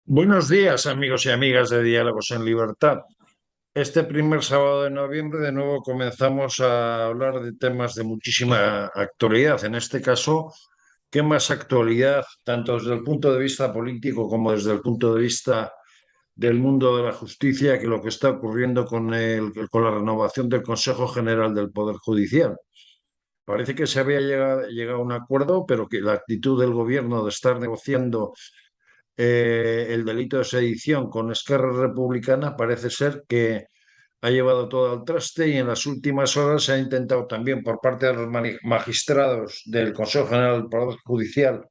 Buenos días, amigos y amigas de Diálogos en Libertad. Este primer sábado de noviembre de nuevo comenzamos a hablar de temas de muchísima actualidad. En este caso, ¿qué más actualidad, tanto desde el punto de vista político como desde el punto de vista del mundo de la justicia, que lo que está ocurriendo con la renovación del Consejo General del Poder Judicial? Parece que se había llegado a un acuerdo, pero que la actitud del gobierno de estar negociando el delito de sedición con Esquerra Republicana parece ser que ha llevado todo al traste, y en las últimas horas se ha intentado también por parte de los magistrados del Consejo General del Poder Judicial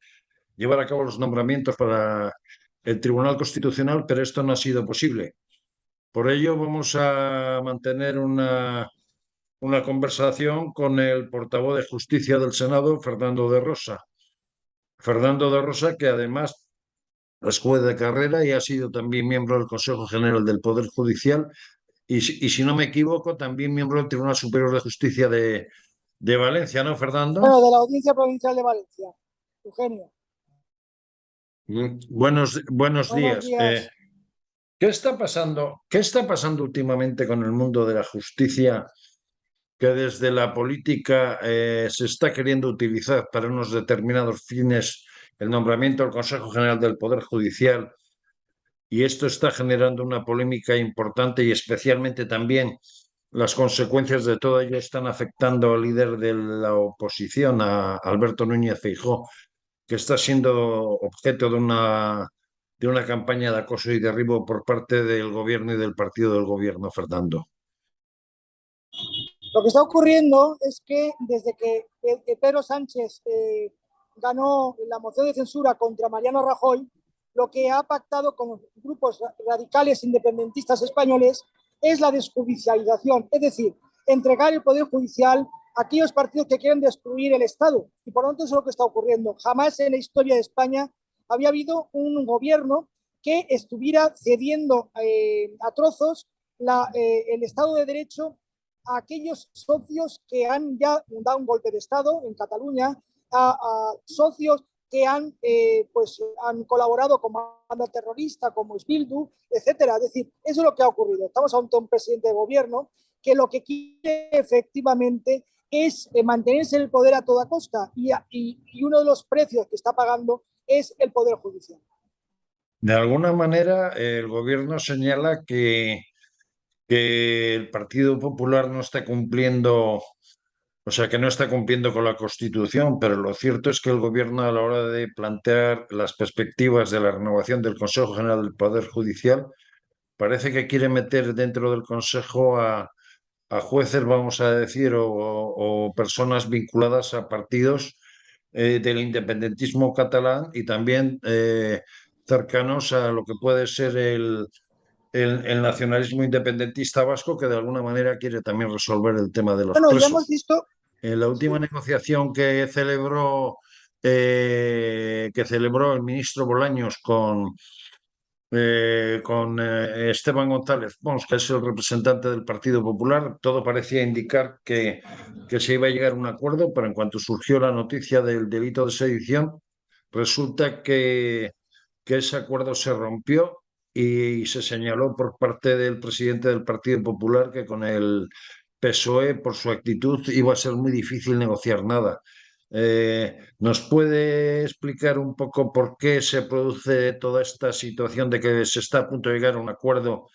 llevar a cabo los nombramientos para el Tribunal Constitucional, pero esto no ha sido posible. Por ello vamos a mantener una conversación con el portavoz de Justicia del Senado, Fernando de Rosa. Fernando de Rosa, que además es juez de carrera y ha sido también miembro del Consejo General del Poder Judicial y si no me equivoco, también miembro del Tribunal Superior de Justicia de Valencia, ¿no, Fernando? Bueno, de la Audiencia Provincial de Valencia. Eugenio, Buenos buenos días. días. ¿Qué está pasando últimamente con el mundo de la justicia, que desde la política se está queriendo utilizar para unos determinados fines el nombramiento del Consejo General del Poder Judicial? Y esto está generando una polémica importante, y especialmente también las consecuencias de todo ello están afectando al líder de la oposición, a Alberto Núñez Feijóo, que está siendo objeto de una campaña de acoso y derribo por parte del gobierno y del partido del gobierno, Fernando. Lo que está ocurriendo es que desde que Pedro Sánchez ganó la moción de censura contra Mariano Rajoy, lo que ha pactado con los grupos radicales independentistas españoles es la desjudicialización, es decir, entregar el poder judicial a aquellos partidos que quieren destruir el Estado. Y por lo tanto eso es lo que está ocurriendo. Jamás en la historia de España había habido un gobierno que estuviera cediendo a trozos el Estado de Derecho a aquellos socios que han ya dado un golpe de Estado en Cataluña, a socios que han colaborado con banda terrorista como Bildu, etcétera. Es decir, eso es lo que ha ocurrido. Estamos ante un presidente de gobierno que lo que quiere efectivamente es mantenerse en el poder a toda costa, y uno de los precios que está pagando es el poder judicial. De alguna manera, el gobierno señala que el Partido Popular no está cumpliendo, o sea, que no está cumpliendo con la Constitución, pero lo cierto es que el gobierno, a la hora de plantear las perspectivas de la renovación del Consejo General del Poder Judicial, parece que quiere meter dentro del Consejo a jueces, vamos a decir, o personas vinculadas a partidos del independentismo catalán, y también cercanos a lo que puede ser el nacionalismo independentista vasco, que de alguna manera quiere también resolver el tema de los Bueno, ya hemos presos. visto. En la última negociación que celebró el ministro Bolaños con Esteban González Pons, que es el representante del Partido Popular, todo parecía indicar que se iba a llegar a un acuerdo, pero en cuanto surgió la noticia del delito de sedición, resulta que ese acuerdo se rompió, y se señaló por parte del presidente del Partido Popular que con el PSOE, por su actitud, iba a ser muy difícil negociar nada. ¿Nos puede explicar un poco por qué se produce toda esta situación de que se está a punto de llegar a un acuerdo,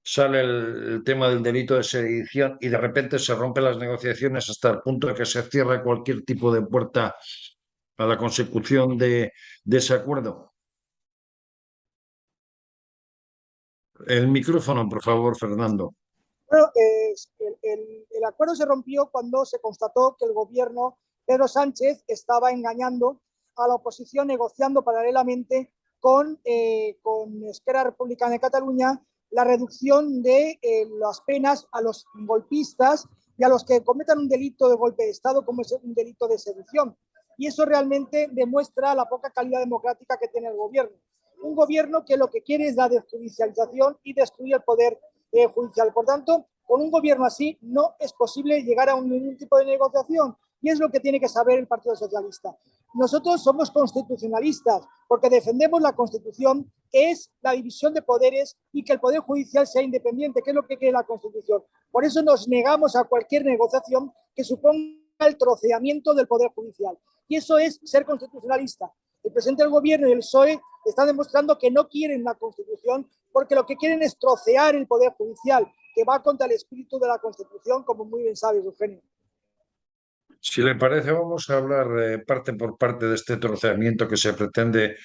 sale el tema del delito de sedición y de repente se rompen las negociaciones hasta el punto de que se cierra cualquier tipo de puerta a la consecución de ese acuerdo? El micrófono, por favor, Fernando. Bueno, el acuerdo se rompió cuando se constató que el gobierno Pedro Sánchez estaba engañando a la oposición, negociando paralelamente con Esquerra Republicana de Cataluña la reducción de las penas a los golpistas y a los que cometan un delito de golpe de Estado como es un delito de sedición. Y eso realmente demuestra la poca calidad democrática que tiene el gobierno. Un gobierno que lo que quiere es la desjudicialización y destruir el poder judicial. Por tanto, con un gobierno así no es posible llegar a ningún tipo de negociación. Y es lo que tiene que saber el Partido Socialista. Nosotros somos constitucionalistas porque defendemos la Constitución, que es la división de poderes y que el Poder Judicial sea independiente, que es lo que quiere la Constitución. Por eso nos negamos a cualquier negociación que suponga el troceamiento del Poder Judicial. Y eso es ser constitucionalista. El presidente del gobierno y el PSOE están demostrando que no quieren la Constitución porque lo que quieren es trocear el Poder Judicial, que va contra el espíritu de la Constitución, como muy bien sabes, Eugenio. Si le parece, vamos a hablar parte por parte de este troceamiento que se pretende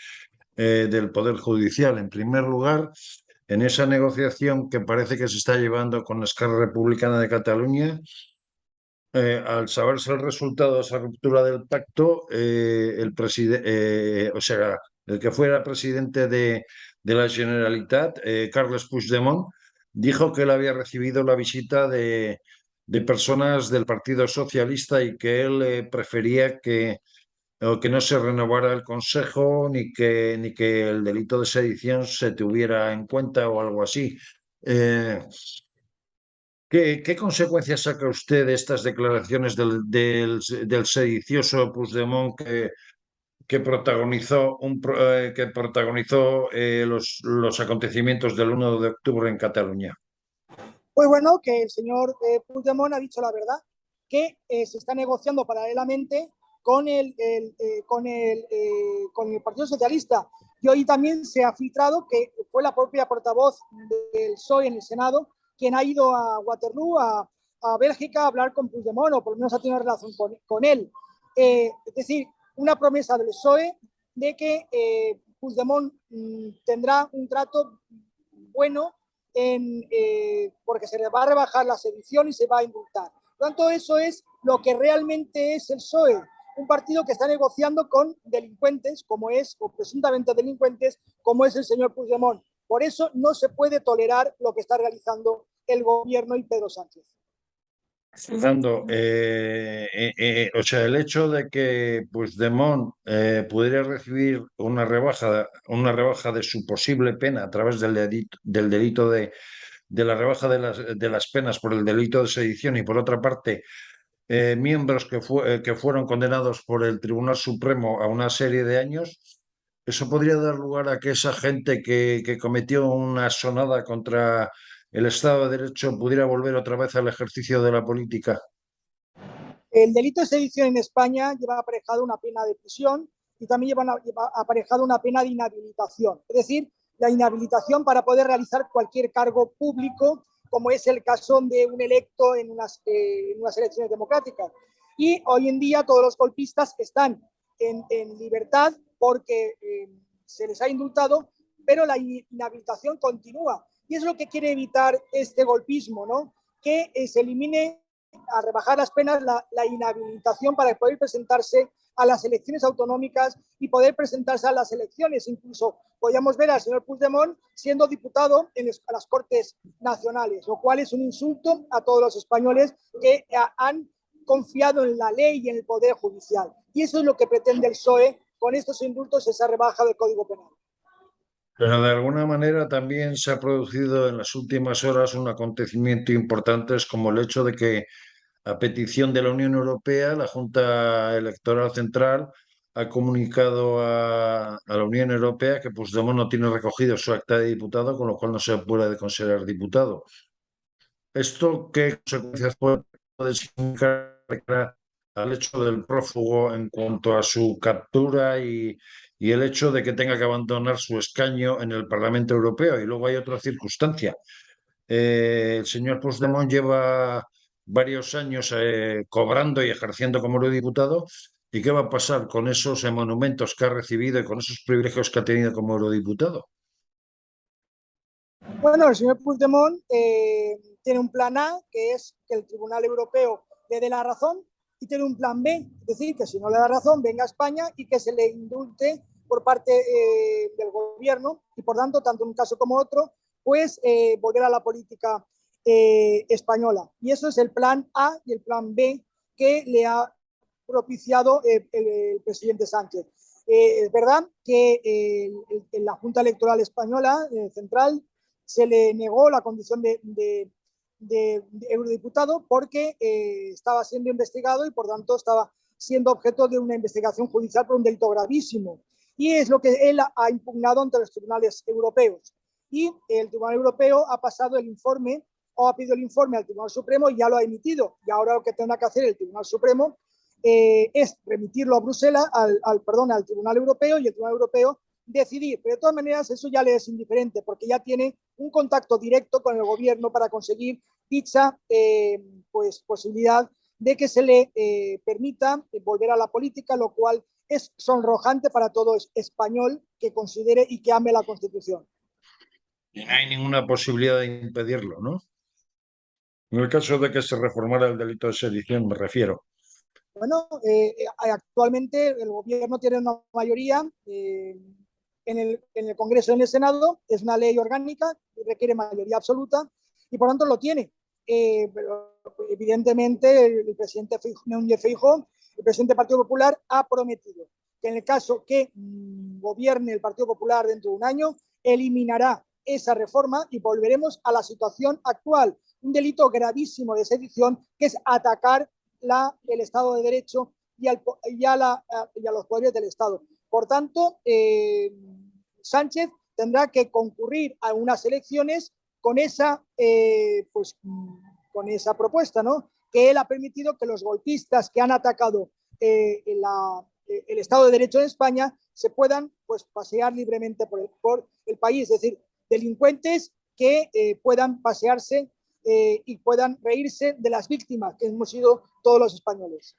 del Poder Judicial. En primer lugar, en esa negociación que parece que se está llevando con la Esquerra Republicana de Cataluña, al saberse el resultado de esa ruptura del pacto, o sea, el que fuera presidente de la Generalitat, Carles Puigdemont, dijo que él había recibido la visita de personas del Partido Socialista y que él prefería o que no se renovara el Consejo ni que el delito de sedición se tuviera en cuenta o algo así. Eh, ¿qué consecuencias saca usted de estas declaraciones del sedicioso Puigdemont que protagonizó los acontecimientos del 1 de octubre en Cataluña? Pues bueno, que el señor Puigdemont ha dicho la verdad, que se está negociando paralelamente con el Partido Socialista. Y hoy también se ha filtrado que fue la propia portavoz del PSOE en el Senado quien ha ido a Waterloo, a Bélgica, a hablar con Puigdemont, o por lo menos ha tenido relación con él. Es decir, una promesa del PSOE de que Puigdemont tendrá un trato bueno porque se le va a rebajar la sedición y se va a indultar. Por lo tanto, eso es lo que realmente es el PSOE, un partido que está negociando con delincuentes, como es, o presuntamente delincuentes, como es el señor Puigdemont. Por eso no se puede tolerar lo que está realizando el gobierno y Pedro Sánchez. Fernando, o sea, el hecho de que Puigdemont pudiera recibir una rebaja de su posible pena a través del delito de la rebaja de las penas por el delito de sedición y por otra parte miembros que fueron condenados por el Tribunal Supremo a una serie de años, eso podría dar lugar a que esa gente que cometió una sonada contra el Estado de Derecho pudiera volver otra vez al ejercicio de la política. El delito de sedición en España lleva aparejado una pena de prisión y también lleva aparejado una pena de inhabilitación, es decir, la inhabilitación para poder realizar cualquier cargo público, como es el caso de un electo en unas elecciones democráticas. Y hoy en día todos los golpistas están en libertad porque se les ha indultado, pero la inhabilitación continúa. Y es lo que quiere evitar este golpismo, ¿no? Que se elimine a rebajar las penas la inhabilitación para poder presentarse a las elecciones autonómicas y poder presentarse a las elecciones. Incluso podíamos ver al señor Puigdemont siendo diputado a las Cortes Nacionales, lo cual es un insulto a todos los españoles que han confiado en la ley y en el Poder Judicial. Y eso es lo que pretende el PSOE con estos indultos, esa rebaja del Código Penal. Pero de alguna manera también se ha producido en las últimas horas un acontecimiento importante, es como el hecho de que, a petición de la Unión Europea, la Junta Electoral Central ha comunicado a la Unión Europea que Puigdemont no tiene recogido su acta de diputado, con lo cual no se puede considerar diputado. ¿Esto qué consecuencias puede significar al hecho del prófugo en cuanto a su captura y el hecho de que tenga que abandonar su escaño en el Parlamento Europeo? Y luego hay otra circunstancia. El señor Puigdemont lleva varios años cobrando y ejerciendo como eurodiputado. ¿Y qué va a pasar con esos monumentos que ha recibido y con esos privilegios que ha tenido como eurodiputado? Bueno, el señor Puigdemont tiene un plan A, que es que el Tribunal Europeo le dé la razón, y tiene un plan B, es decir, que si no le da razón, venga a España y que se le indulte por parte del gobierno y, por tanto, tanto en un caso como otro, pues volver a la política española. Y eso es el plan A y el plan B que le ha propiciado el presidente Sánchez. Es verdad que en la Junta Electoral Española Central se le negó la condición de eurodiputado porque estaba siendo investigado y por tanto estaba siendo objeto de una investigación judicial por un delito gravísimo. Y es lo que él ha impugnado ante los tribunales europeos. Y el Tribunal Europeo ha pasado el informe o ha pedido el informe al Tribunal Supremo y ya lo ha emitido. Y ahora lo que tendrá que hacer el Tribunal Supremo es remitirlo a Bruselas, al Tribunal Europeo, y el Tribunal Europeo decidir. Pero de todas maneras eso ya le es indiferente porque ya tiene un contacto directo con el gobierno para conseguir dicha pues, posibilidad de que se le permita volver a la política, lo cual es sonrojante para todo español que considere y que ame la Constitución. Y no hay ninguna posibilidad de impedirlo, ¿no? En el caso de que se reformara el delito de sedición, me refiero. Bueno, actualmente el gobierno tiene una mayoría en el Congreso y en el Senado, es una ley orgánica, requiere mayoría absoluta y por tanto lo tiene. Pero evidentemente el presidente Núñez Feijóo, el presidente del Partido Popular, ha prometido que en el caso que gobierne el Partido Popular dentro de un año, eliminará esa reforma y volveremos a la situación actual. Un delito gravísimo de sedición que es atacar el Estado de Derecho y a los poderes del Estado. Por tanto, Sánchez tendrá que concurrir a unas elecciones con esa, pues, con esa propuesta, ¿no? Que él ha permitido que los golpistas que han atacado el Estado de Derecho en España se puedan pues, pasear libremente por el país, es decir, delincuentes que puedan pasearse y puedan reírse de las víctimas que hemos sido todos los españoles.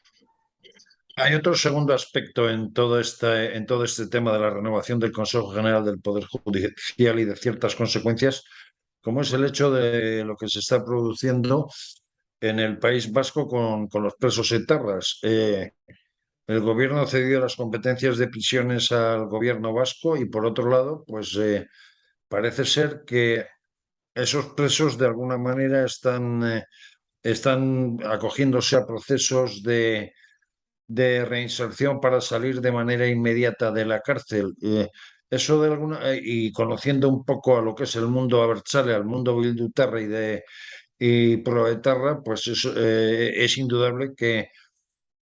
Hay otro segundo aspecto en todo este tema de la renovación del Consejo General del Poder Judicial y de ciertas consecuencias, como es el hecho de lo que se está produciendo en el País Vasco con los presos etarras. El gobierno ha cedido las competencias de prisiones al gobierno vasco y por otro lado, pues parece ser que esos presos de alguna manera están acogiéndose a procesos de reinserción para salir de manera inmediata de la cárcel. Eso de alguna y conociendo un poco a lo que es el mundo abertzale, al mundo bildutarra y proetarra, pues es indudable que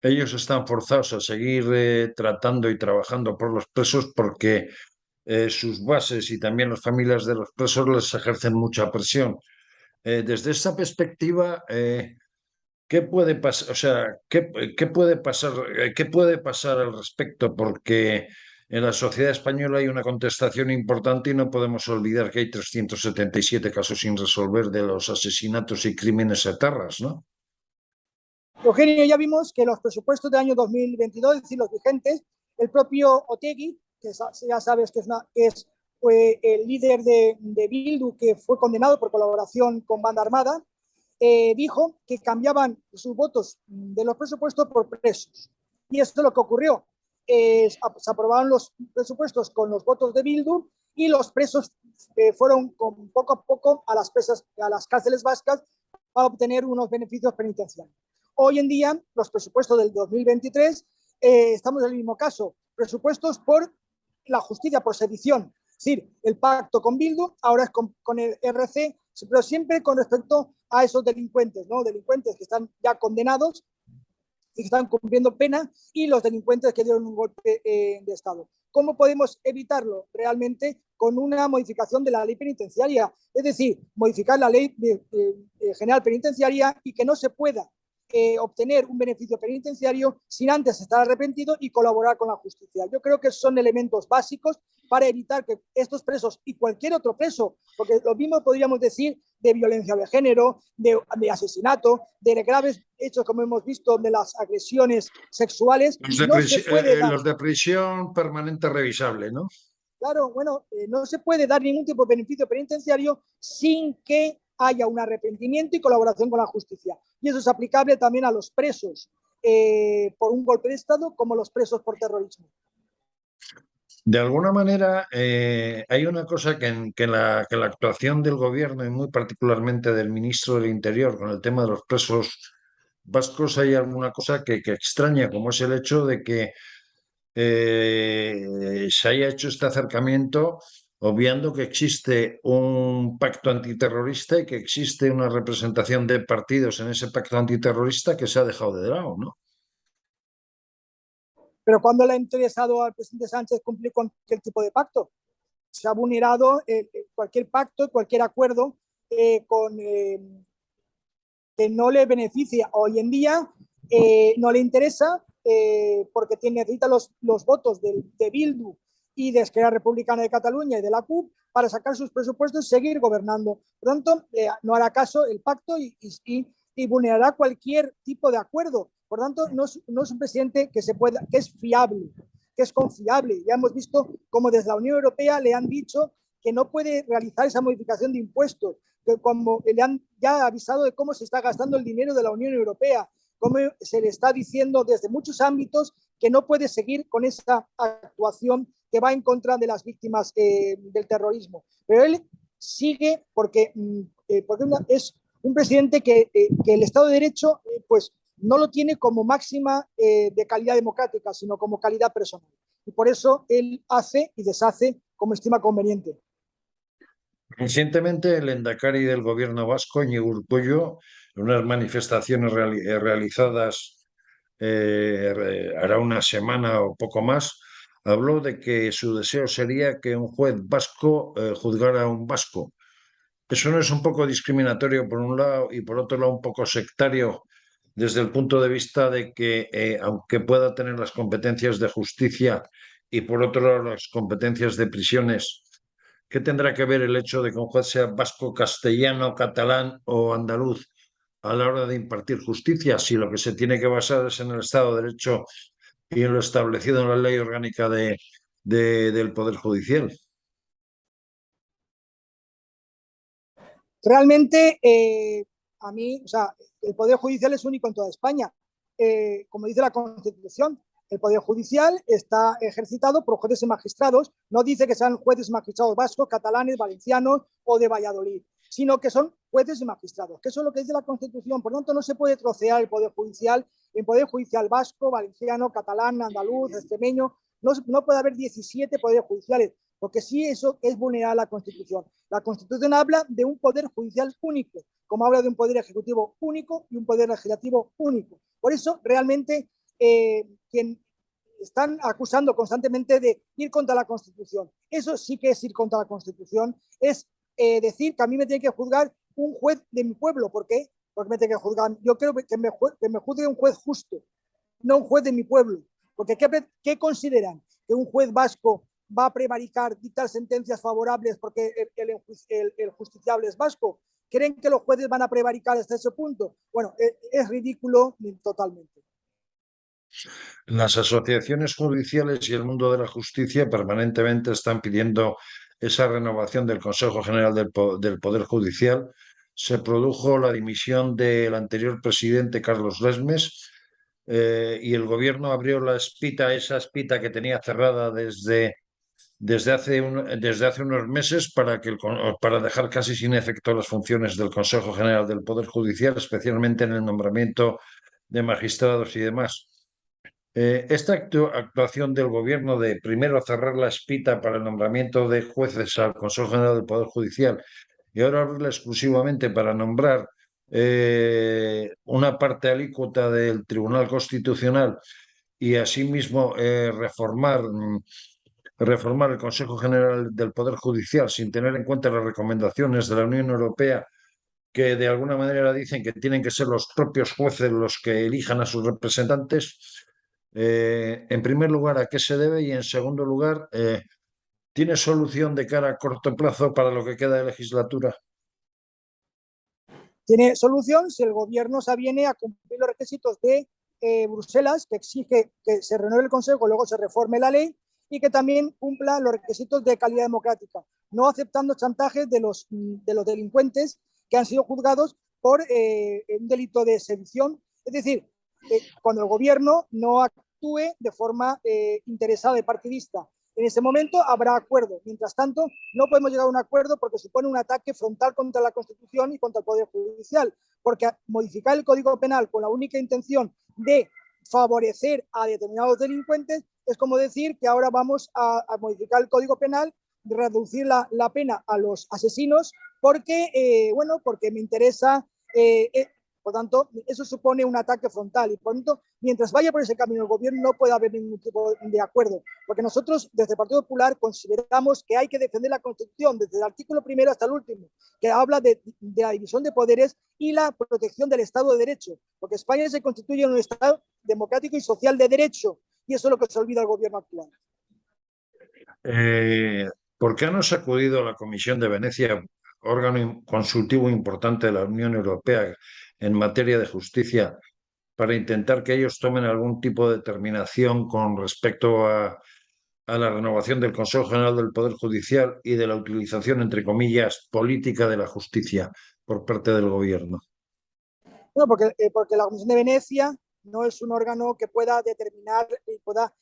ellos están forzados a seguir tratando y trabajando por los presos porque sus bases y también las familias de los presos les ejercen mucha presión. Desde esa perspectiva, ¿qué puede pasar? O sea, qué puede pasar al respecto? Porque en la sociedad española hay una contestación importante y no podemos olvidar que hay 377 casos sin resolver de los asesinatos y crímenes etarras, ¿no? Eugenio, ya vimos que los presupuestos del año 2022, es decir, los vigentes, el propio Otegi, que ya sabes que fue el líder de Bildu, que fue condenado por colaboración con banda armada, dijo que cambiaban sus votos de los presupuestos por presos. Y esto es lo que ocurrió. Se aprobaron los presupuestos con los votos de Bildu y los presos fueron poco a poco a las cárceles vascas para obtener unos beneficios penitenciarios. Hoy en día, los presupuestos del 2023, estamos en el mismo caso, presupuestos por la justicia, por sedición. Es decir, el pacto con Bildu, ahora es con el RC, pero siempre con respecto a esos delincuentes, ¿no? Delincuentes que están ya condenados y que están cumpliendo pena y los delincuentes que dieron un golpe de Estado. ¿Cómo podemos evitarlo? Realmente con una modificación de la ley penitenciaria, es decir, modificar la ley general penitenciaria y que no se pueda obtener un beneficio penitenciario sin antes estar arrepentido y colaborar con la justicia. Yo creo que son elementos básicos para evitar que estos presos y cualquier otro preso, porque lo mismo podríamos decir de violencia de género, de asesinato, de graves hechos como hemos visto de las agresiones sexuales, Los de prisión permanente revisable, ¿no? Claro, bueno, no se puede dar ningún tipo de beneficio penitenciario sin que haya un arrepentimiento y colaboración con la justicia. Y eso es aplicable también a los presos por un golpe de Estado como los presos por terrorismo. De alguna manera, hay una cosa que la actuación del gobierno y muy particularmente del ministro del Interior con el tema de los presos vascos, hay alguna cosa que extraña, como es el hecho de que se haya hecho este acercamiento obviando que existe un pacto antiterrorista y que existe una representación de partidos en ese pacto antiterrorista que se ha dejado de lado, ¿no? Pero ¿cuándo le ha interesado al presidente Sánchez cumplir con cualquier tipo de pacto? Se ha vulnerado cualquier pacto, cualquier acuerdo con, que no le beneficia hoy en día, no le interesa porque necesita los votos de Bildu y de Esquerra Republicana de Cataluña y de la CUP para sacar sus presupuestos y seguir gobernando. Por lo tanto, no hará caso el pacto y vulnerará cualquier tipo de acuerdo. Por lo tanto, no es un presidente que es fiable, que es confiable. Ya hemos visto cómo desde la Unión Europea le han dicho que no puede realizar esa modificación de impuestos, que como le han ya avisado de cómo se está gastando el dinero de la Unión Europea, cómo se le está diciendo desde muchos ámbitos que no puede seguir con esa actuación que va en contra de las víctimas del terrorismo. Pero él sigue porque es un presidente que el Estado de Derecho pues no lo tiene como máxima de calidad democrática, sino como calidad personal. Y por eso él hace y deshace como estima conveniente. Recientemente, el endacari del gobierno vasco, Iñigo Urkullu, en unas manifestaciones realizadas hará una semana o poco más, habló de que su deseo sería que un juez vasco juzgara a un vasco. Eso no es un poco discriminatorio por un lado y por otro lado un poco sectario desde el punto de vista de que aunque pueda tener las competencias de justicia y por otro lado las competencias de prisiones, ¿qué tendrá que ver el hecho de que un juez sea vasco, castellano, catalán o andaluz a la hora de impartir justicia, si lo que se tiene que basar es en el Estado de Derecho y en lo establecido en la ley orgánica del Poder Judicial? Realmente, a mí, o sea, el Poder Judicial es único en toda España. Como dice la Constitución, el Poder Judicial está ejercitado por jueces y magistrados. No dice que sean jueces y magistrados vascos, catalanes, valencianos o de Valladolid, sino que son jueces y magistrados, que eso es lo que dice la Constitución. Por lo tanto, no se puede trocear el Poder Judicial en Poder Judicial vasco, valenciano, catalán, andaluz, extremeño. No puede haber 17 poderes judiciales, porque sí eso es vulnerar la Constitución. La Constitución habla de un poder judicial único, como habla de un poder ejecutivo único y un poder legislativo único. Por eso, realmente, quien están acusando constantemente de ir contra la Constitución, eso sí que es ir contra la Constitución, es decir que a mí me tiene que juzgar un juez de mi pueblo. ¿Por qué? Porque me tiene que juzgar. Yo creo que me juzgue un juez justo, no un juez de mi pueblo. Porque ¿qué consideran? ¿Que un juez vasco va a prevaricar, dictar sentencias favorables porque el justiciable es vasco? ¿Creen que los jueces van a prevaricar hasta ese punto? Bueno, es ridículo totalmente. Las asociaciones judiciales y el mundo de la justicia permanentemente están pidiendo esa renovación del Consejo General del Poder Judicial. Se produjo la dimisión del anterior presidente Carlos Lesmes y el gobierno abrió esa espita que tenía cerrada desde hace unos meses para dejar casi sin efecto las funciones del Consejo General del Poder Judicial, especialmente en el nombramiento de magistrados y demás. Esta actuación del gobierno de primero cerrar la espita para el nombramiento de jueces al Consejo General del Poder Judicial y ahora abrirla exclusivamente para nombrar una parte alícuota del Tribunal Constitucional y asimismo reformar el Consejo General del Poder Judicial sin tener en cuenta las recomendaciones de la Unión Europea que de alguna manera dicen que tienen que ser los propios jueces los que elijan a sus representantes. En primer lugar, ¿a qué se debe? Y en segundo lugar, ¿tiene solución de cara a corto plazo para lo que queda de legislatura? Tiene solución si el gobierno se aviene a cumplir los requisitos de Bruselas, que exige que se renueve el Consejo, luego se reforme la ley y que también cumpla los requisitos de calidad democrática, no aceptando chantajes de los delincuentes que han sido juzgados por un delito de sedición. Es decir, cuando el gobierno no actúe de forma interesada y partidista En ese momento habrá acuerdo. Mientras tanto, no podemos llegar a un acuerdo porque supone un ataque frontal contra la Constitución y contra el Poder Judicial, porque modificar el Código Penal con la única intención de favorecer a determinados delincuentes es como decir que ahora vamos a modificar el Código Penal, reducir la pena a los asesinos porque, bueno, porque me interesa. Por tanto, eso supone un ataque frontal y, por tanto, mientras vaya por ese camino el gobierno no puede haber ningún tipo de acuerdo, porque nosotros desde el Partido Popular consideramos que hay que defender la Constitución desde el artículo primero hasta el último, que habla de la división de poderes y la protección del Estado de Derecho, porque España se constituye en un Estado democrático y social de derecho, y eso es lo que se olvida el gobierno actual. ¿Por qué no se ha acudido a la Comisión de Venecia, órgano consultivo importante de la Unión Europea en materia de justicia, para intentar que ellos tomen algún tipo de determinación con respecto a la renovación del Consejo General del Poder Judicial y de la utilización, entre comillas, política de la justicia por parte del gobierno? Bueno, porque la Comisión de Venecia no es un órgano que pueda determinar y pueda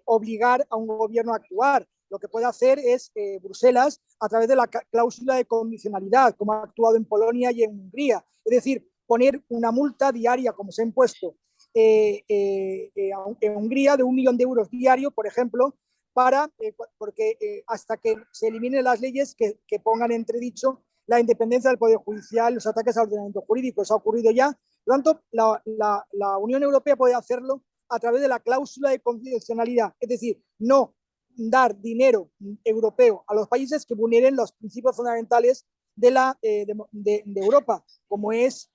obligar a un gobierno a actuar. Lo que puede hacer es Bruselas a través de la cláusula de condicionalidad, como ha actuado en Polonia y en Hungría. Es decir, poner una multa diaria, como se ha impuesto en Hungría, de 1 millón de euros diario, por ejemplo, porque hasta que se eliminen las leyes que pongan entredicho la independencia del Poder Judicial, los ataques al ordenamiento jurídico. Eso ha ocurrido ya. Por lo tanto, la Unión Europea puede hacerlo a través de la cláusula de condicionalidad, es decir, no dar dinero europeo a los países que vulneren los principios fundamentales de Europa, como es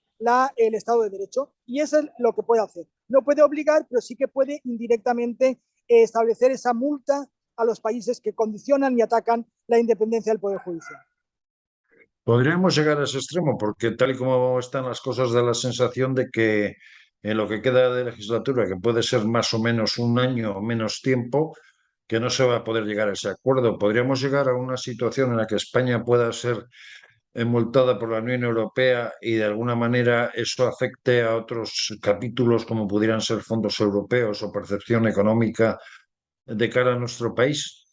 el Estado de Derecho. Y eso es lo que puede hacer. No puede obligar, pero sí que puede indirectamente establecer esa multa a los países que condicionan y atacan la independencia del Poder Judicial. Podríamos llegar a ese extremo, porque tal y como están las cosas, da la sensación de que en lo que queda de legislatura, que puede ser más o menos un año o menos tiempo, que no se va a poder llegar a ese acuerdo. Podríamos llegar a una situación en la que España pueda ser multada por la Unión Europea y de alguna manera eso afecte a otros capítulos como pudieran ser fondos europeos o percepción económica de cara a nuestro país.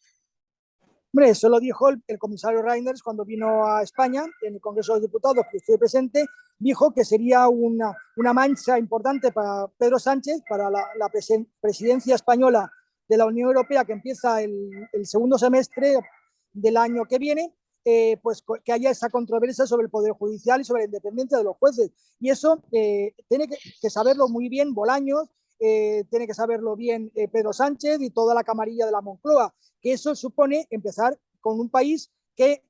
Hombre, eso lo dijo el comisario Reinders cuando vino a España, en el Congreso de los Diputados, que estuve presente, dijo que sería una mancha importante para Pedro Sánchez, para la presidencia española de la Unión Europea, que empieza el segundo semestre del año que viene, pues que haya esa controversia sobre el Poder Judicial y sobre la independencia de los jueces. Y eso tiene que saberlo muy bien Bolaños, tiene que saberlo bien Pedro Sánchez y toda la camarilla de la Moncloa, que eso supone empezar con un país que,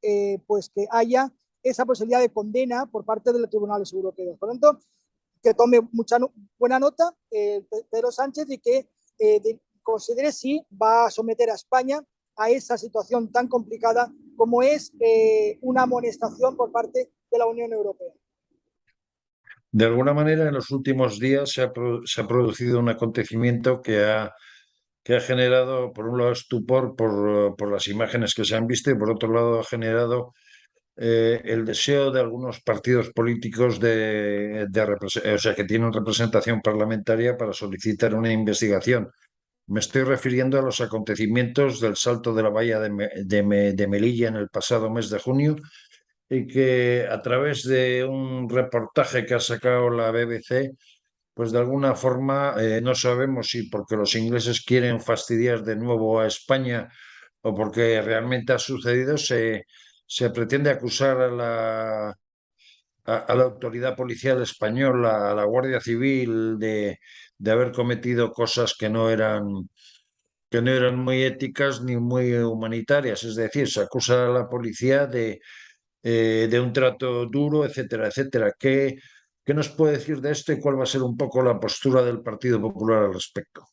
pues que haya esa posibilidad de condena por parte de los tribunales europeos. Por lo tanto, que tome mucha buena nota Pedro Sánchez y que considere si va a someter a España a esa situación tan complicada como es una amonestación por parte de la Unión Europea. De alguna manera, en los últimos días se ha producido un acontecimiento que ha generado, por un lado, estupor por las imágenes que se han visto y, por otro lado, ha generado el deseo de algunos partidos políticos o sea, que tienen representación parlamentaria para solicitar una investigación. Me estoy refiriendo a los acontecimientos del salto de la valla de Melilla en el pasado mes de junio y que a través de un reportaje que ha sacado la BBC, pues de alguna forma no sabemos si porque los ingleses quieren fastidiar de nuevo a España o porque realmente ha sucedido, se pretende acusar a la autoridad policial española, a la Guardia Civil, de haber cometido cosas que no eran muy éticas ni muy humanitarias. Es decir, se acusa a la policía de un trato duro, etcétera, etcétera. ¿Qué nos puede decir de esto y cuál va a ser un poco la postura del Partido Popular al respecto?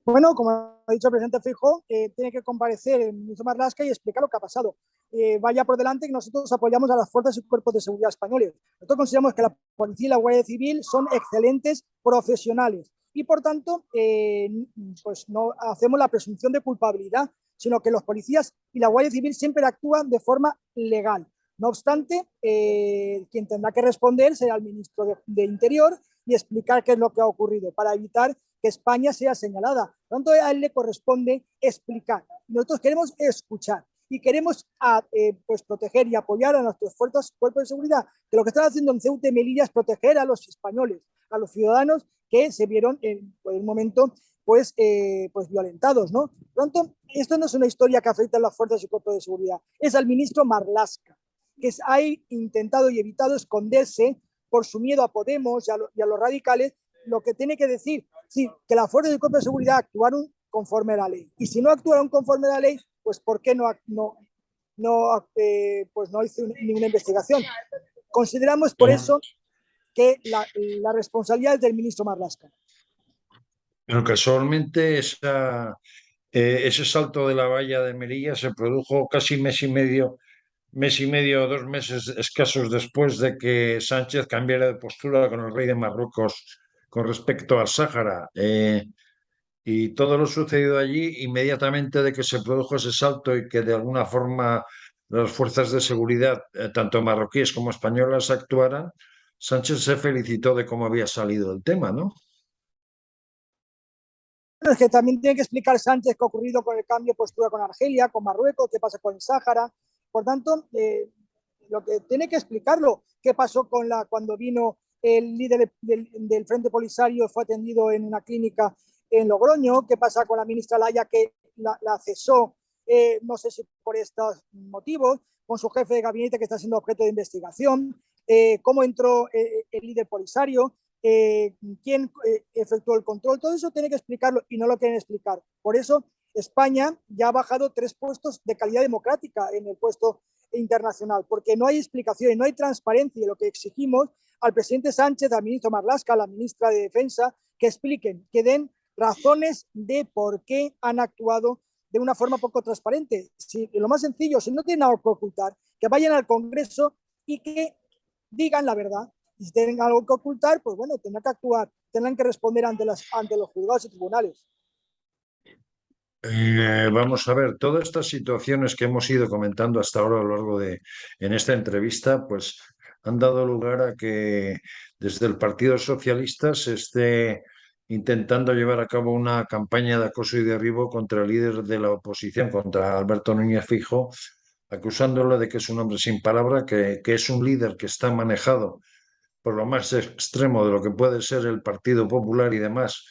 Bueno, como ha dicho el presidente Feijóo, tiene que comparecer el ministro Marlaska y explicar lo que ha pasado. Vaya por delante que nosotros apoyamos a las fuerzas y cuerpos de seguridad españoles. Nosotros consideramos que la policía y la Guardia Civil son excelentes profesionales y, por tanto, pues no hacemos la presunción de culpabilidad, sino que los policías y la Guardia Civil siempre actúan de forma legal. No obstante, quien tendrá que responder será el ministro de Interior y explicar qué es lo que ha ocurrido para evitar que España sea señalada. Por lo tanto, a él le corresponde explicar. Nosotros queremos escuchar y queremos pues proteger y apoyar a nuestros cuerpos de seguridad, que lo que están haciendo en Ceuta y Melilla es proteger a los españoles, a los ciudadanos que se vieron en el momento pues violentados, ¿no? Por lo tanto, esto no es una historia que afecta a las fuerzas y cuerpos de seguridad, es al ministro Marlaska, que ha intentado y evitado esconderse por su miedo a Podemos y a los radicales, lo que tiene que decir, sí, que las fuerzas y cuerpos de seguridad actuaron conforme a la ley. Y si no actuaron conforme a la ley, pues ¿por qué pues no hizo ninguna investigación? Consideramos por eso que la responsabilidad es del ministro Marlaska. Pero casualmente ese salto de la valla de Melilla se produjo casi mes y medio o 2 meses escasos después de que Sánchez cambiara de postura con el rey de Marruecos con respecto al Sáhara. Y todo lo sucedido allí, inmediatamente de que se produjo ese salto y que de alguna forma las fuerzas de seguridad, tanto marroquíes como españolas, actuaran, Sánchez se felicitó de cómo había salido el tema, ¿no? Es que también tiene que explicar Sánchez qué ha ocurrido con el cambio de postura con Argelia, con Marruecos, qué pasa con el Sáhara. Por tanto, lo que tiene que explicarlo, qué pasó cuando vino el líder del Frente Polisario, fue atendido en una clínica en Logroño, qué pasa con la ministra Laya, que la cesó, no sé si por estos motivos, con su jefe de gabinete que está siendo objeto de investigación, cómo entró el líder Polisario, quién efectuó el control, todo eso tiene que explicarlo y no lo quieren explicar. Por eso España ya ha bajado 3 puestos de calidad democrática en el puesto internacional, porque no hay explicación y no hay transparencia. Y lo que exigimos al presidente Sánchez, al ministro Marlaska, a la ministra de Defensa, que expliquen, que den razones de por qué han actuado de una forma poco transparente. Si, lo más sencillo, si no tienen nada que ocultar, que vayan al Congreso y que digan la verdad. Y si tienen algo que ocultar, pues bueno, tendrán que actuar, tendrán que responder ante los juzgados y tribunales. Vamos a ver, todas estas situaciones que hemos ido comentando hasta ahora a lo largo en esta entrevista, pues han dado lugar a que desde el Partido Socialista se esté intentando llevar a cabo una campaña de acoso y derribo contra el líder de la oposición, contra Alberto Núñez Feijóo, acusándolo de que es un hombre sin palabra, que es un líder que está manejado por lo más extremo de lo que puede ser el Partido Popular y demás.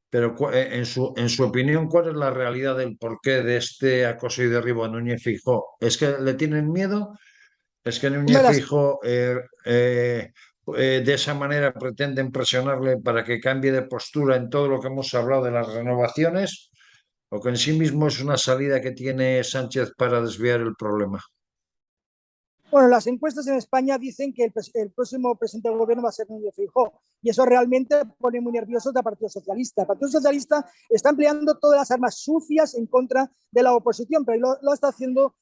Pero en su opinión, ¿cuál es la realidad del porqué de este acoso y derribo a Núñez Feijóo? ¿Es que le tienen miedo? ¿Es que Núñez Las, Feijóo de esa manera pretenden presionarle para que cambie de postura en todo lo que hemos hablado de las renovaciones? ¿O que en sí mismo es una salida que tiene Sánchez para desviar el problema? Bueno, las encuestas en España dicen que el próximo presidente del gobierno va a ser Núñez Feijóo, y eso realmente pone muy nerviosos al Partido Socialista. El Partido Socialista está empleando todas las armas sucias en contra de la oposición, pero lo está haciendo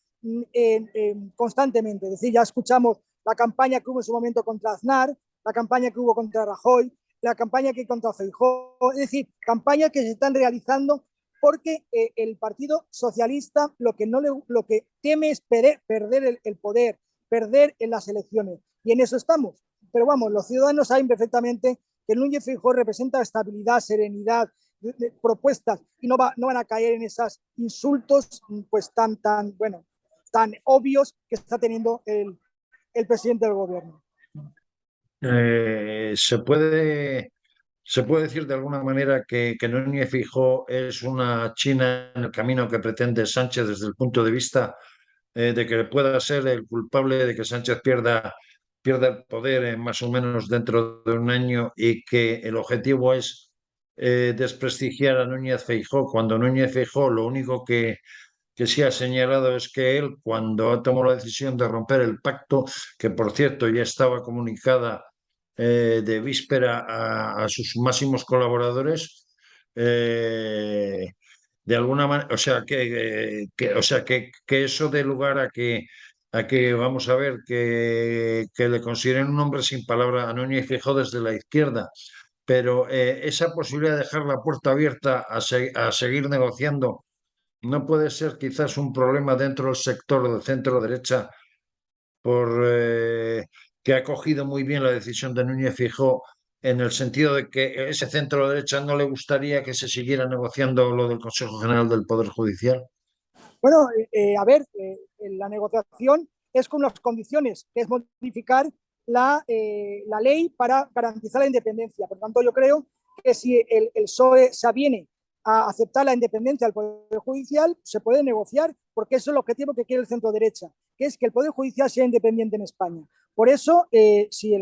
constantemente. Es decir, ya escuchamos la campaña que hubo en su momento contra Aznar, la campaña que hubo contra Rajoy, la campaña que contra Feijóo, es decir, campañas que se están realizando porque el Partido Socialista lo que teme es perder el poder, perder en las elecciones. Y en eso estamos. Pero vamos, los ciudadanos saben perfectamente que Núñez Feijóo representa estabilidad, serenidad, propuestas, y no van a caer en esos insultos pues tan obvios que está teniendo el presidente del gobierno. Eh, se puede, se puede decir de alguna manera que Núñez Feijóo es una China en el camino que pretende Sánchez desde el punto de vista de que pueda ser el culpable de que Sánchez pierda el poder más o menos dentro de un año y que el objetivo es desprestigiar a Núñez Feijóo, cuando Núñez Feijóo lo único que sí ha señalado es que él, cuando ha tomado la decisión de romper el pacto, que por cierto ya estaba comunicada de víspera a sus máximos colaboradores, eh, de alguna manera, o sea, o sea, que eso dé lugar a que, vamos a ver, que le consideren un hombre sin palabra a Núñez Feijóo desde la izquierda. Pero esa posibilidad de dejar la puerta abierta a seguir negociando no puede ser quizás un problema dentro del sector del centro derecha por que ha cogido muy bien la decisión de Núñez Feijóo en el sentido de que ese centro derecha no le gustaría que se siguiera negociando lo del Consejo General del Poder Judicial. Bueno, a ver, la negociación es con unas condiciones, que es modificar la ley para garantizar la independencia. Por tanto, yo creo que si el PSOE se aviene a aceptar la independencia del Poder Judicial, se puede negociar, porque eso es el objetivo que quiere el centro derecha, que es que el Poder Judicial sea independiente en España. Por eso, si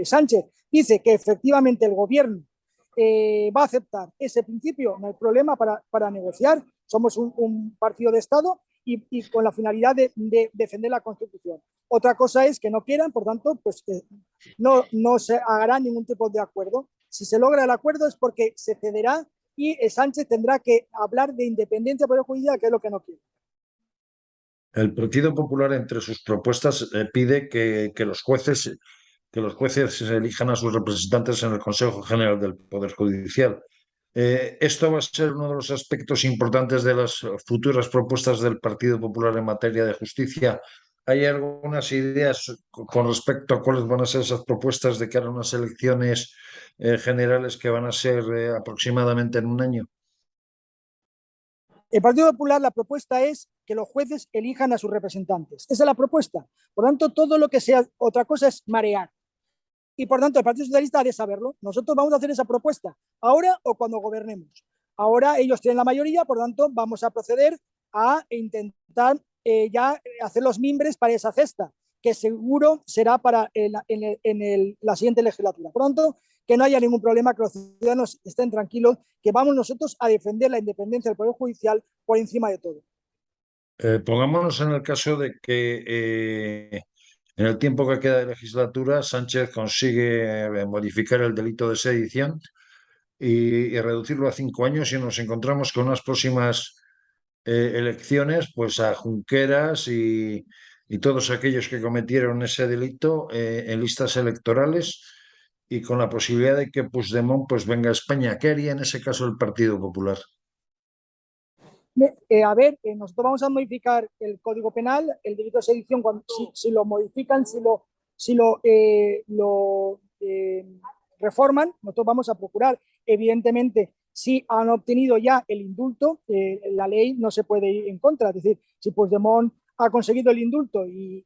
Sánchez dice que efectivamente el gobierno va a aceptar ese principio, no hay problema para negociar. Somos un partido de Estado y con la finalidad de defender la Constitución. Otra cosa es que no quieran, por tanto, pues no se hará ningún tipo de acuerdo. Si se logra el acuerdo es porque se cederá y Sánchez tendrá que hablar de independencia por el judicial, que es lo que no quiere. El Partido Popular, entre sus propuestas, pide que los jueces elijan a sus representantes en el Consejo General del Poder Judicial. Esto va a ser uno de los aspectos importantes de las futuras propuestas del Partido Popular en materia de justicia. ¿Hay algunas ideas con respecto a cuáles van a ser esas propuestas de cara a unas elecciones generales que van a ser aproximadamente en un año? El Partido Popular, la propuesta es que los jueces elijan a sus representantes. Esa es la propuesta. Por tanto, todo lo que sea otra cosa es marear. Y por tanto, el Partido Socialista ha de saberlo. Nosotros vamos a hacer esa propuesta ahora o cuando gobernemos. Ahora ellos tienen la mayoría, por tanto, vamos a proceder a intentar ya hacer los mimbres para esa cesta, que seguro será para la siguiente legislatura. Por tanto, que no haya ningún problema, que los ciudadanos estén tranquilos, que vamos nosotros a defender la independencia del Poder Judicial por encima de todo. Pongámonos en el caso de que en el tiempo que queda de legislatura Sánchez consigue modificar el delito de sedición y reducirlo a 5 años y nos encontramos con unas próximas elecciones, pues a Junqueras y todos aquellos que cometieron ese delito en listas electorales y con la posibilidad de que Puigdemont pues venga a España. ¿Qué haría en ese caso el Partido Popular? A ver, nosotros vamos a modificar el Código Penal, el delito de sedición, si lo modifican, si lo reforman, nosotros vamos a procurar. Evidentemente, si han obtenido ya el indulto, la ley no se puede ir en contra. Es decir, si Puigdemont ha conseguido el indulto y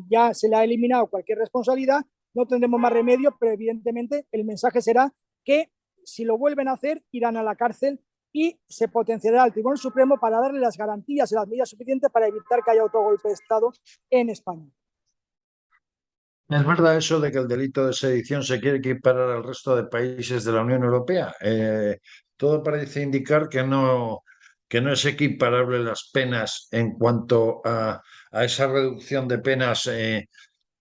ya se le ha eliminado cualquier responsabilidad, no tendremos más remedio, pero evidentemente el mensaje será que si lo vuelven a hacer, irán a la cárcel y se potenciará al Tribunal Supremo para darle las garantías y las medidas suficientes para evitar que haya otro golpe de Estado en España. ¿Es verdad eso de que el delito de sedición se quiere equiparar al resto de países de la Unión Europea? Todo parece indicar que no es equiparable las penas en cuanto a esa reducción de penas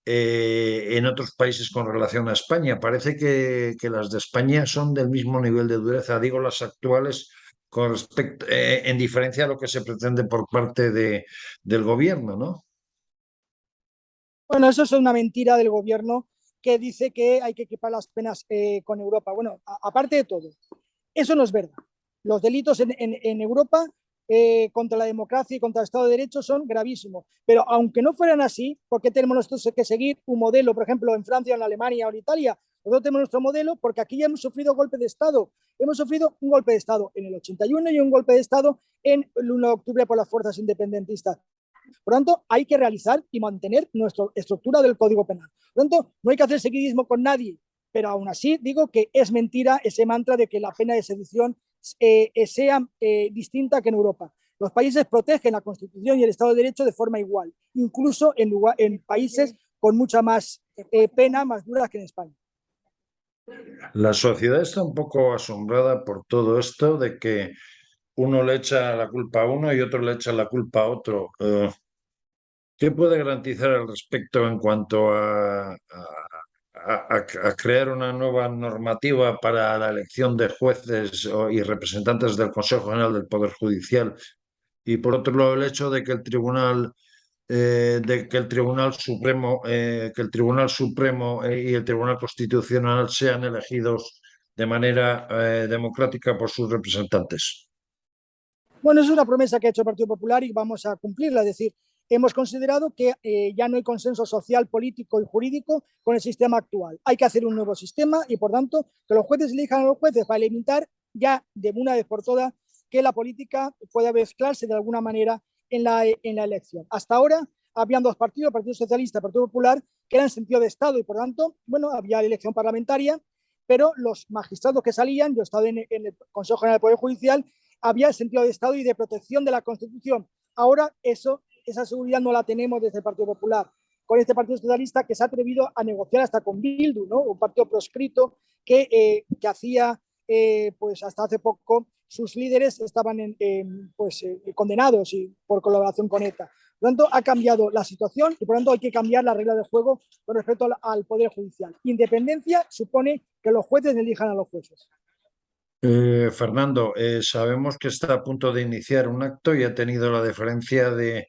en otros países con relación a España. Parece que las de España son del mismo nivel de dureza, digo las actuales, con respecto, en diferencia a lo que se pretende por parte del gobierno, ¿no? Bueno, eso es una mentira del gobierno que dice que hay que equipar las penas con Europa. Bueno, aparte de todo, eso no es verdad. Los delitos en Europa contra la democracia y contra el Estado de Derecho son gravísimos. Pero aunque no fueran así, ¿por qué tenemos nosotros que seguir un modelo, por ejemplo, en Francia, en Alemania o en Italia? Nosotros tenemos nuestro modelo porque aquí ya hemos sufrido golpe de Estado. Hemos sufrido un golpe de Estado en el 81 y un golpe de Estado en el 1 de octubre por las fuerzas independentistas. Por lo tanto, hay que realizar y mantener nuestra estructura del Código Penal. Por lo tanto, no hay que hacer seguidismo con nadie, pero aún así digo que es mentira ese mantra de que la pena de sedición sea distinta que en Europa. Los países protegen la Constitución y el Estado de Derecho de forma igual, incluso en países con mucha más pena, más duras que en España. La sociedad está un poco asombrada por todo esto de que uno le echa la culpa a uno y otro le echa la culpa a otro. ¿Qué puede garantizar al respecto en cuanto a crear una nueva normativa para la elección de jueces y representantes del Consejo General del Poder Judicial? Y por otro lado, el hecho de que el Tribunal Supremo y el Tribunal Constitucional sean elegidos de manera democrática por sus representantes. Bueno, es una promesa que ha hecho el Partido Popular y vamos a cumplirla. Es decir, hemos considerado que ya no hay consenso social, político y jurídico con el sistema actual. Hay que hacer un nuevo sistema y, por tanto, que los jueces elijan a los jueces para limitar ya de una vez por todas que la política pueda mezclarse de alguna manera en la elección. Hasta ahora habían dos partidos, el Partido Socialista y el Partido Popular, que eran en sentido de Estado y, por tanto, bueno, había elección parlamentaria, pero los magistrados que salían, yo he estado en el Consejo General del Poder Judicial, había el sentido de Estado y de protección de la Constitución. Ahora esa seguridad no la tenemos desde el Partido Popular, con este Partido Socialista que se ha atrevido a negociar hasta con Bildu, ¿no? Un partido proscrito que hacía, pues hasta hace poco, sus líderes estaban condenados por colaboración con ETA. Por lo tanto, ha cambiado la situación y por lo tanto hay que cambiar la regla de juego con respecto al Poder Judicial. Independencia supone que los jueces elijan a los jueces. Fernando, sabemos que está a punto de iniciar un acto y ha tenido la deferencia de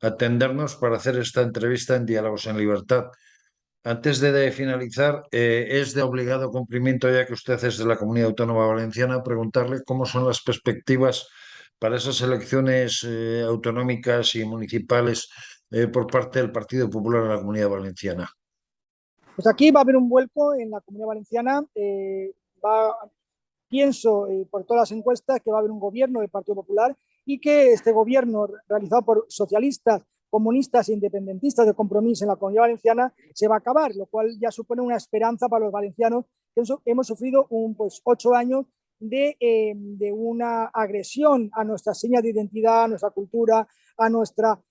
atendernos para hacer esta entrevista en Diálogos en Libertad. Antes de finalizar, es de obligado cumplimiento, ya que usted es de la Comunidad Autónoma Valenciana, preguntarle cómo son las perspectivas para esas elecciones autonómicas y municipales por parte del Partido Popular en la Comunidad Valenciana. Pues aquí va a haber un vuelco en la Comunidad Valenciana. Pienso, por todas las encuestas, que va a haber un gobierno del Partido Popular y que este gobierno, realizado por socialistas, comunistas e independentistas de Compromís en la Comunidad Valenciana, se va a acabar, lo cual ya supone una esperanza para los valencianos que hemos sufrido 8 años de una agresión a nuestras señas de identidad, a nuestra cultura, a nuestro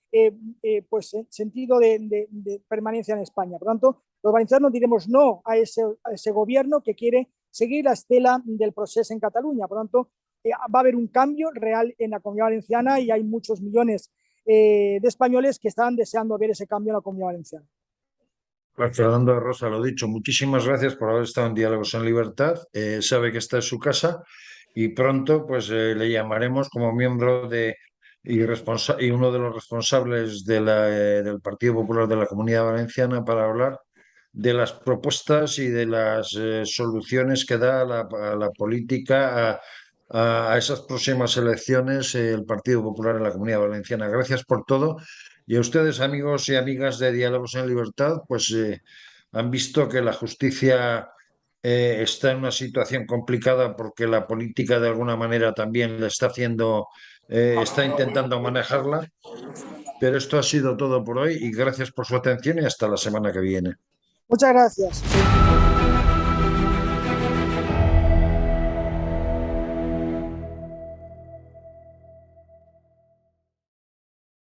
sentido de permanencia en España. Por lo tanto, los valencianos diremos no a ese gobierno que quiere seguir la estela del proceso en Cataluña. Por lo tanto, va a haber un cambio real en la Comunidad Valenciana y hay muchos millones de españoles que están deseando ver ese cambio en la Comunidad Valenciana. Pues Fernando de Rosa, lo dicho, muchísimas gracias por haber estado en Diálogos en Libertad. Sabe que esta es su casa y pronto pues le llamaremos como miembro y uno de los responsables del Partido Popular de la Comunidad Valenciana para hablar de las propuestas y de las soluciones que da a la política a esas próximas elecciones el Partido Popular en la Comunidad Valenciana. Gracias por todo. Y a ustedes, amigos y amigas de Diálogos en Libertad, pues han visto que la justicia está en una situación complicada porque la política de alguna manera también le está haciendo, está intentando manejarla. Pero esto ha sido todo por hoy y gracias por su atención y hasta la semana que viene. Muchas gracias.